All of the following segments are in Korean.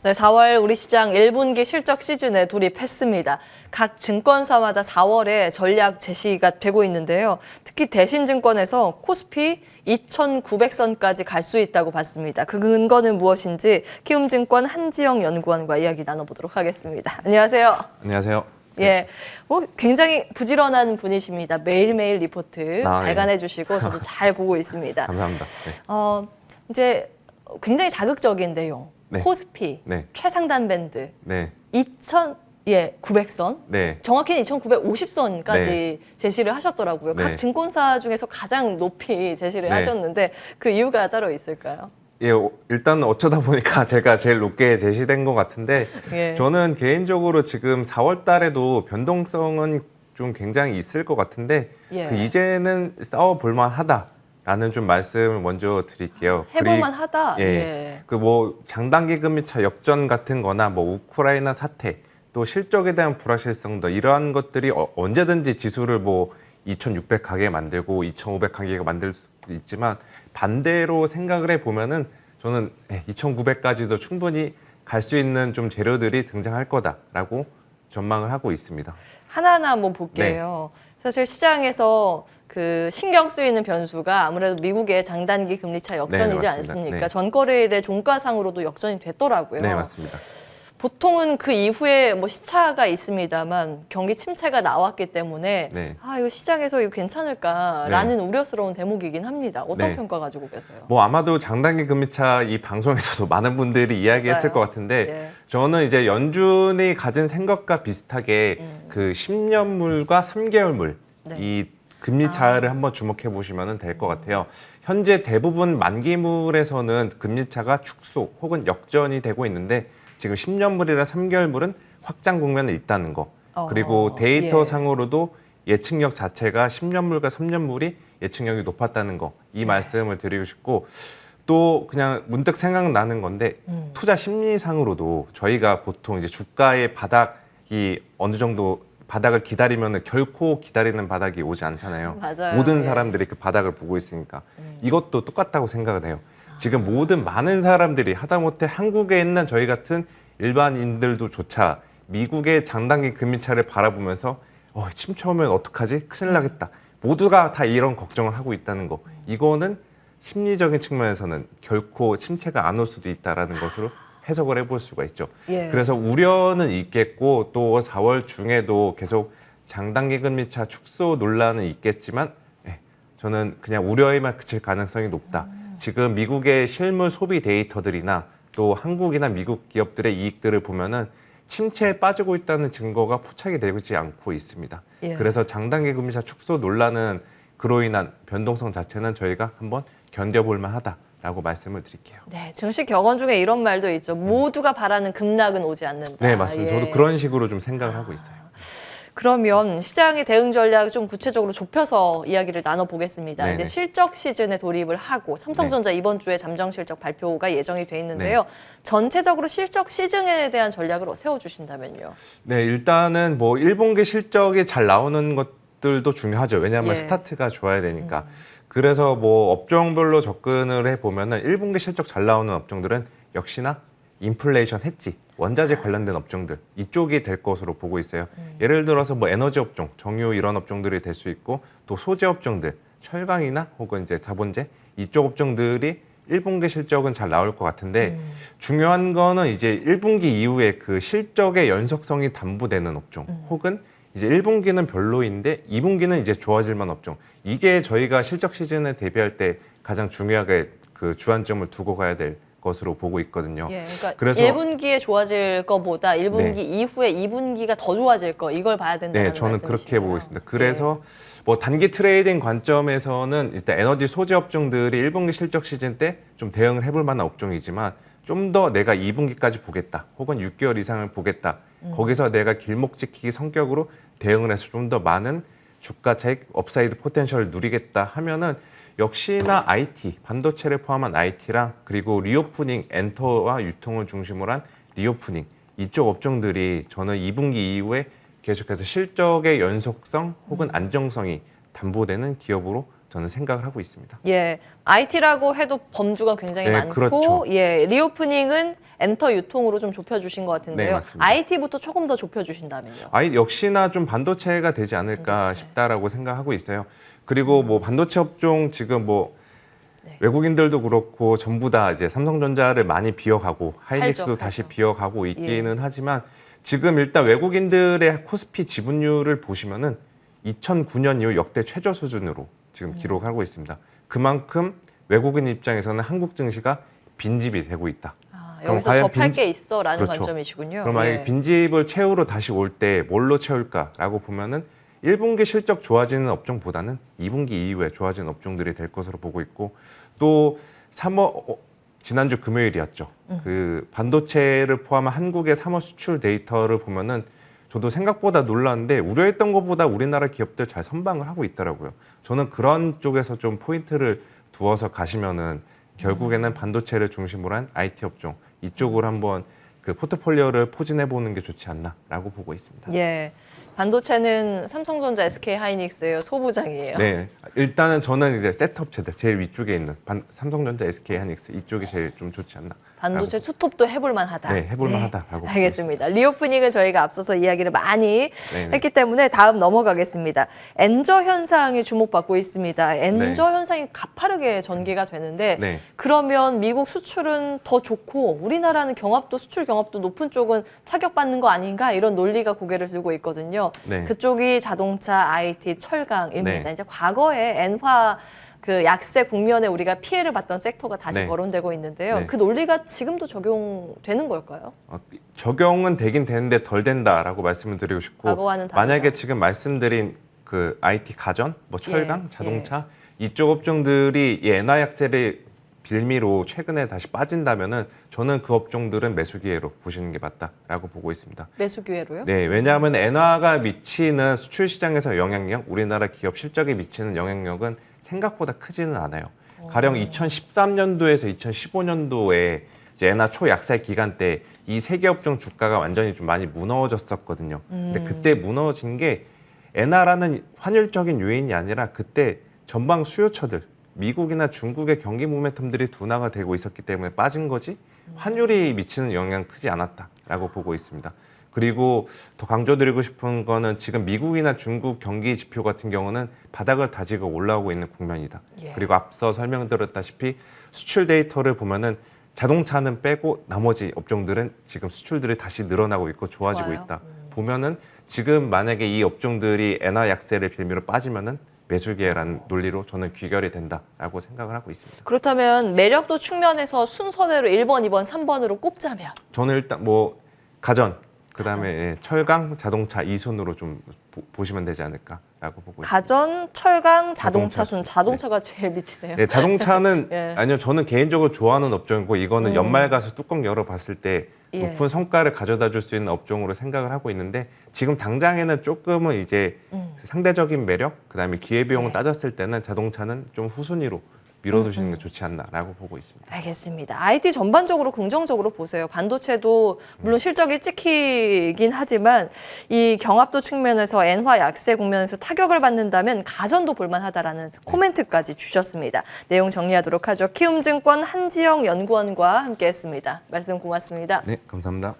네, 4월 우리 시장 1분기 실적 시즌에 돌입했습니다. 각 증권사마다 4월에 전략 제시가 되고 있는데요. 특히 대신증권에서 코스피 2,900선까지 갈 수 있다고 봤습니다. 그 근거는 무엇인지 키움증권 한지영 연구원과 이야기 나눠보도록 하겠습니다. 안녕하세요. 안녕하세요. 예, 굉장히 부지런한 분이십니다. 매일매일 리포트 발간해 예. 주시고 저도 잘 보고 있습니다. 감사합니다. 네. 이제 굉장히 자극적인데요. 네. 코스피 네. 최상단 밴드 네. 2,900선, 네. 정확히는 2,950선까지 네. 제시를 하셨더라고요. 네. 각 증권사 중에서 가장 높이 제시를 네. 하셨는데 그 이유가 따로 있을까요? 예, 일단 어쩌다 보니까 제가 제일 높게 제시된 것 같은데 예. 저는 개인적으로 지금 4월 달에도 변동성은 좀 굉장히 있을 것 같은데 예. 이제는 싸워볼만 하다라는 좀 말씀을 먼저 드릴게요. 해볼만 하다. 예. 그 뭐 장단기 금리차 역전 같은 거나 뭐 우크라이나 사태 또 실적에 대한 불확실성 도 이러한 것들이 언제든지 지수를 뭐 2,600 가게 만들고 2,500 가게 만들 수 있지만 반대로 생각을 해보면은 저는 2,900까지도 충분히 갈 수 있는 좀 재료들이 등장할 거다라고 전망을 하고 있습니다. 하나하나 한번 볼게요. 사실 시장에서 그 신경 쓰이는 변수가 아무래도 미국의 장단기 금리차 역전이지 네, 맞습니다. 않습니까? 네. 전거래일의 종가상으로도 역전이 됐더라고요. 네, 맞습니다. 보통은 그 이후에 뭐 시차가 있습니다만 경기 침체가 나왔기 때문에 네. 이거 시장에서 이거 괜찮을까라는 우려스러운 대목이긴 합니다. 어떤 네. 평가 가지고 계세요? 뭐 아마도 장단기 금리차 이 방송에서도 많은 분들이 이야기했을 것 같은데 예. 저는 이제 연준이 가진 생각과 비슷하게 그 10년물과 3개월물 네. 이 금리 차를 한번 주목해 보시면 될 것 같아요. 현재 대부분 만기물에서는 금리 차가 축소 혹은 역전이 되고 있는데 지금 10년물이나 3개월물은 확장 국면에 있다는 거. 그리고 데이터상으로도 예측력 자체가 10년물과 3년물이 예측력이 높았다는 거. 이 말씀을 드리고 싶고 또 그냥 문득 생각나는 건데 투자 심리상으로도 저희가 보통 이제 주가의 바닥이 어느 정도 바닥을 기다리면 결코 기다리는 바닥이 오지 않잖아요. 맞아요. 모든 사람들이 그 바닥을 보고 있으니까 이것도 똑같다고 생각을 해요. 지금 모든 많은 사람들이 하다못해 한국에 있는 저희 같은 일반인들도 조차 미국의 장단기 금리차를 바라보면서 침체 오면 어떡하지? 큰일 나겠다. 모두가 다 이런 걱정을 하고 있다는 거. 이거는 심리적인 측면에서는 결코 침체가 안 올 수도 있다는 것으로 해석을 해볼 수가 있죠. 예. 그래서 우려는 있겠고 또 4월 중에도 계속 장단기 금리차 축소 논란은 있겠지만 저는 그냥 우려에만 그칠 가능성이 높다. 지금 미국의 실물 소비 데이터들이나 또 한국이나 미국 기업들의 이익들을 보면은 침체에 빠지고 있다는 증거가 포착이 되지 않고 있습니다. 예. 그래서 장단기 금리차 축소 논란은 그로 인한 변동성 자체는 저희가 한번 견뎌볼 만하다라고 말씀을 드릴게요. 네, 증시 격언 중에 이런 말도 있죠. 모두가 바라는 급락은 오지 않는다. 네, 맞습니다. 저도 그런 식으로 좀 생각을 하고 있어요. 그러면 시장의 대응 전략 좀 구체적으로 좁혀서 이야기를 나눠보겠습니다. 네네. 이제 실적 시즌에 돌입을 하고 삼성전자 이번 주에 잠정 실적 발표가 예정이 돼 있는데요. 전체적으로 실적 시즌에 대한 전략을 세워주신다면요. 네, 일단은 뭐 1분기 실적이 잘 나오는 것들도 중요하죠. 왜냐하면 스타트가 좋아야 되니까. 그래서 뭐 업종별로 접근을 해보면은 1분기 실적 잘 나오는 업종들은 역시나 인플레이션 해지, 원자재 관련된 업종들 이쪽이 될 것으로 보고 있어요. 예를 들어서 뭐 에너지 업종, 정유 이런 업종들이 될 수 있고 또 소재 업종들, 철강이나 혹은 이제 자본재 이쪽 업종들이 1분기 실적은 잘 나올 것 같은데 중요한 거는 이제 1분기 이후에 그 실적의 연속성이 담보되는 업종 혹은 이제 1분기는 별로인데 2분기는 이제 좋아질 만한 업종. 이게 저희가 실적 시즌에 대비할 때 가장 중요하게 그 주안점을 두고 가야 될 것으로 보고 있거든요. 예, 그러니까 그래서 1분기에 좋아질 거보다 1분기 이후에 2분기가 더 좋아질 거 이걸 봐야 된다는 네, 저는 말씀이시네요. 그렇게 보고 있습니다. 그래서 뭐 단기 트레이딩 관점에서는 일단 에너지 소재 업종들이 1분기 실적 시즌 때 좀 대응을 해볼 만한 업종이지만 좀 더 내가 2분기까지 보겠다 혹은 6개월 이상을 보겠다. 거기서 내가 길목 지키기 성격으로 대응을 해서 좀 더 많은 주가 차익 업사이드 포텐셜을 누리겠다 하면은 역시나 IT, 반도체를 포함한 IT랑 그리고 리오프닝, 엔터와 유통을 중심으로 한 리오프닝 이쪽 업종들이 저는 2분기 이후에 계속해서 실적의 연속성 혹은 안정성이 담보되는 기업으로 저는 생각을 하고 있습니다. 예, IT라고 해도 범주가 굉장히 많고, 그렇죠. 예, 리오프닝은 엔터 유통으로 좀 좁혀주신 것 같은데요. 네, 맞습니다. IT부터 조금 더 좁혀주신다면요. 역시나 좀 반도체가 되지 않을까 반도체. 싶다라고 생각하고 있어요. 그리고 뭐 반도체 업종 지금 뭐 네. 외국인들도 그렇고 전부 다 이제 삼성전자를 많이 비어가고 하이닉스도 팔죠, 다시 팔죠. 비어가고 있기는 하지만 지금 일단 외국인들의 코스피 지분율을 보시면은 2009년 이후 역대 최저 수준으로 지금 기록하고 있습니다. 그만큼 외국인 입장에서는 한국 증시가 빈집이 되고 있다. 그럼 여기서 과연 더 팔 빈집- 게 있어라는 그렇죠. 관점이시군요. 그럼 만약에 예. 빈집을 채우러 다시 올 때 뭘로 채울까라고 보면은 1분기 실적 좋아지는 업종보다는 2분기 이후에 좋아지는 업종들이 될 것으로 보고 있고 또 3월 지난주 금요일이었죠. 그 반도체를 포함한 한국의 3월 수출 데이터를 보면은 저도 생각보다 놀랐는데 우려했던 것보다 우리나라 기업들 잘 선방을 하고 있더라고요. 저는 그런 쪽에서 좀 포인트를 두어서 가시면은 결국에는 반도체를 중심으로 한 IT 업종 이쪽으로 한번 그 포트폴리오를 포진해 보는 게 좋지 않나라고 보고 있습니다. 예. 반도체는 삼성전자, SK 하이닉스예요. 소부장이에요. 네, 일단은 저는 이제 셋업체들 제일 위쪽에 있는 삼성전자, SK 하이닉스 이쪽이 제일 좀 좋지 않나. 반도체 투톱도 해볼 만하다. 네, 해볼 만하다라고 보고 알겠습니다. 리오프닝은 저희가 앞서서 이야기를 많이 네네. 했기 때문에 다음 넘어가겠습니다. 엔저 현상이 주목받고 있습니다. 엔저 현상이 가파르게 전개가 되는데 네. 그러면 미국 수출은 더 좋고 우리나라는 경합도 수출 경합도 높은 쪽은 타격받는 거 아닌가 이런 논리가 고개를 들고 있거든요. 네. 그쪽이 자동차, IT, 철강입니다. 네. 이제 과거에 엔화 그 약세 국면에 우리가 피해를 봤던 섹터가 다시 네. 거론되고 있는데요. 네. 그 논리가 지금도 적용되는 걸까요? 적용은 되긴 되는데 덜 된다라고 말씀을 드리고 싶고 과거와는 다르다. 만약에 지금 말씀드린 그 IT 가전, 뭐 철강, 예, 자동차 이쪽 업종들이 이 엔화 약세를 빌미로 최근에 다시 빠진다면은 저는 그 업종들은 매수 기회로 보시는 게 맞다라고 보고 있습니다. 매수 기회로요? 네, 왜냐하면 엔화가 미치는 수출 시장에서 영향력, 우리나라 기업 실적에 미치는 영향력은 생각보다 크지는 않아요. 가령 2013년도에서 2015년도에 이제 엔화 초약세 기간 때 이 세 개 업종 주가가 완전히 좀 많이 무너졌었거든요. 근데 그때 무너진 게 엔화라는 환율적인 요인이 아니라 그때 전방 수요처들 미국이나 중국의 경기 모멘텀들이 둔화가 되고 있었기 때문에 빠진 거지 환율이 미치는 영향은 크지 않았다라고 보고 있습니다. 그리고 더 강조드리고 싶은 거는 지금 미국이나 중국 경기 지표 같은 경우는 바닥을 다지고 올라오고 있는 국면이다. 예. 그리고 앞서 설명드렸다시피 수출 데이터를 보면은 자동차는 빼고 나머지 업종들은 지금 수출들이 다시 늘어나고 있고 좋아지고 좋아요. 있다. 보면은 지금 만약에 이 업종들이 엔화 약세를 빌미로 빠지면은 매수 기회라는 논리로 저는 귀결이 된다라고 생각을 하고 있습니다. 그렇다면 매력도 측면에서 순서대로 1번, 2번, 3번으로 꼽자면 저는 일단 뭐 가전, 그다음에 예, 철강, 자동차 이 순으로 좀 보시면 되지 않을까라고 보고 있습니다. 가전, 철강, 자동차 자동차 순. 순. 자동차가 제일 미치네요. 네, 자동차는 예. 아니요 저는 개인적으로 좋아하는 업종이고 이거는 연말 가서 뚜껑 열어봤을 때 예. 높은 성과를 가져다 줄 수 있는 업종으로 생각을 하고 있는데 지금 당장에는 조금은 이제 상대적인 매력 그다음에 기회비용을 예. 따졌을 때는 자동차는 좀 후순위로 밀어두시는 게 좋지 않나라고 보고 있습니다. 알겠습니다. IT 전반적으로 긍정적으로 보세요. 반도체도 물론 실적이 찍히긴 하지만 이 경합도 측면에서 엔화 약세 국면에서 타격을 받는다면 가전도 볼만하다라는 코멘트까지 주셨습니다. 내용 정리하도록 하죠. 키움증권 한지영 연구원과 함께했습니다. 말씀 고맙습니다. 네, 감사합니다.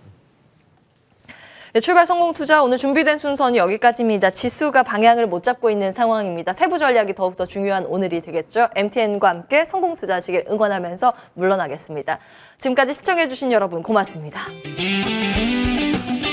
네, 출발 성공 투자 오늘 준비된 순서는 여기까지입니다. 지수가 방향을 못 잡고 있는 상황입니다. 세부 전략이 더욱더 중요한 오늘이 되겠죠. MTN과 함께 성공 투자하시길 응원하면서 물러나겠습니다. 지금까지 시청해주신 여러분 고맙습니다.